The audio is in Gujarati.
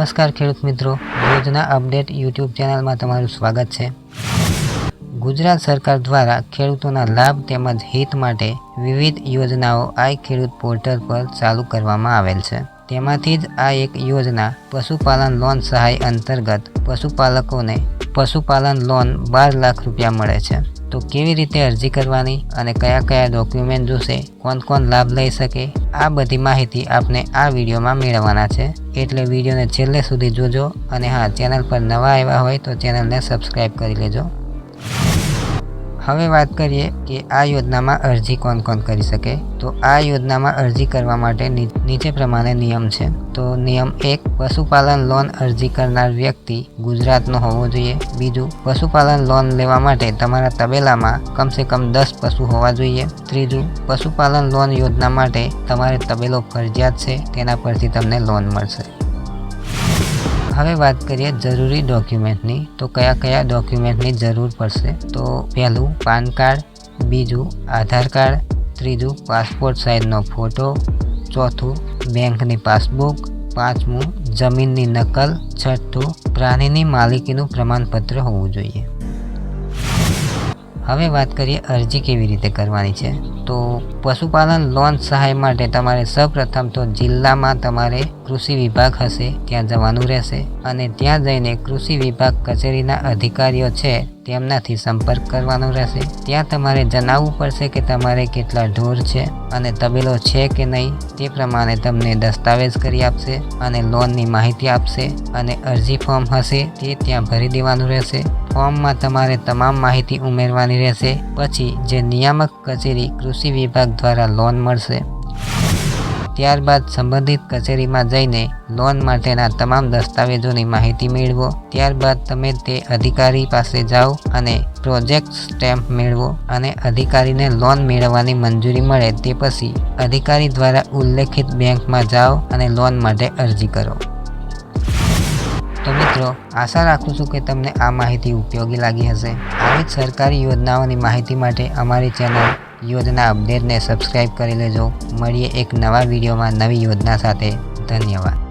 નમસ્કાર ખેડૂત મિત્રો, યોજના અપડેટ યુટ્યુબ ચેનલમાં તમારું સ્વાગત છે। ગુજરાત સરકાર દ્વારા ખેડૂતોના લાભ તેમજ હિત માટે વિવિધ યોજનાઓ આ ખેડૂત પોર્ટલ પર ચાલુ કરવામાં આવેલ છે। તેમાંથી જ આ એક યોજના પશુપાલન લોન સહાય અંતર્ગત પશુપાલકોને પશુપાલન લોન 12 લાખ રૂપિયા મળે છે। તો કેવી રીતે અરજી કરવાની અને કયા કયા ડોક્યુમેન્ટ જોશે, કોણ લાભ લઈ શકે, આ બધી માહિતી આપને આ વિડીયોમાં મેળવવાના છે। એટલે વિડીયોને છેલ્લે સુધી જોજો અને હા, ચેનલ પર નવા આવ્યા હોય તો ચેનલને સબસ્ક્રાઈબ કરી લેજો। હવે વાત કરીએ કે આ યોજનામાં અરજી કોણ કરી શકે। તો આ યોજનામાં અરજી કરવા માટે નીચે પ્રમાણે નિયમ છે। તો નિયમ 1, પશુપાલન લોન અરજી કરનાર વ્યક્તિ ગુજરાતનો હોવો જોઈએ। બીજું, પશુપાલન લોન લેવા માટે તમારા તબેલામાં કમસે કમ 10 પશુ હોવા જોઈએ। ત્રીજું, પશુપાલન લોન યોજના માટે તમારે તબેલો ફરજિયાત છે, તેના પરથી તમને લોન મળશે। હવે વાત કરીએ જરૂરી ડોક્યુમેન્ટની। તો કયા કયા ડોક્યુમેન્ટની જરૂર પડશે। તો પહેલું પાન કાર્ડ, બીજું આધાર કાર્ડ, ત્રીજું પાસપોર્ટ સાઇઝનો ફોટો, ચોથું બેંકની પાસબુક, પાંચમું જમીનની નકલ, છઠ્ઠું પ્રાણીની માલિકીનું પ્રમાણપત્ર હોવું જોઈએ। હવે વાત કરીએ અરજી કેવી રીતે કરવાની છે। તો પશુપાલન લોન સહાય માટે તમારે સૌપ્રથમ તો જિલ્લામાં તમારે કૃષિ વિભાગ હશે ત્યાં જવાનું રહેશે અને ત્યાં જઈને કૃષિ વિભાગ કચેરીના અધિકારીઓ છે તેમનાથી સંપર્ક કરવાનો રહેશે। ત્યાં તમારે જણાવવું પડશે કે તમારે કેટલા ઢોર છે અને તબેલો છે કે નહીં, તે પ્રમાણે તમને દસ્તાવેજ કરી આપશે અને લોનની માહિતી આપશે અને અરજી ફોર્મ હશે તે ત્યાં ભરી દેવાનું રહેશે। ફોર્મમાં તમારે તમામ માહિતી ઉમેરવાની રહેશે। પછી જે નિયામક કચેરી કૃષિ વિભાગ દ્વારા લોન મળશે, ત્યારબાદ સંબંધિત કચેરીમાં જઈને લોન માટેના તમામ દસ્તાવેજોની માહિતી મેળવો। ત્યારબાદ તમે તે અધિકારી પાસે જાઓ અને પ્રોજેક્ટ સ્ટેમ્પ મેળવો અને અધિકારીને લોન મેળવવાની મંજૂરી મળે તે પછી અધિકારી દ્વારા ઉલ્લેખિત બેંકમાં જાઓ અને લોન માટે અરજી કરો। તો મિત્રો, આશા રાખું છું કે તમને આ માહિતી ઉપયોગી લાગી હશે। આવી જ સરકારી યોજનાઓની માહિતી માટે અમારી ચેનલ યોજના અપડેટને સબસ્ક્રાઈબ કરી લેજો। મળીએ એક નવા વિડીયોમાં નવી યોજના સાથે। ધન્યવાદ।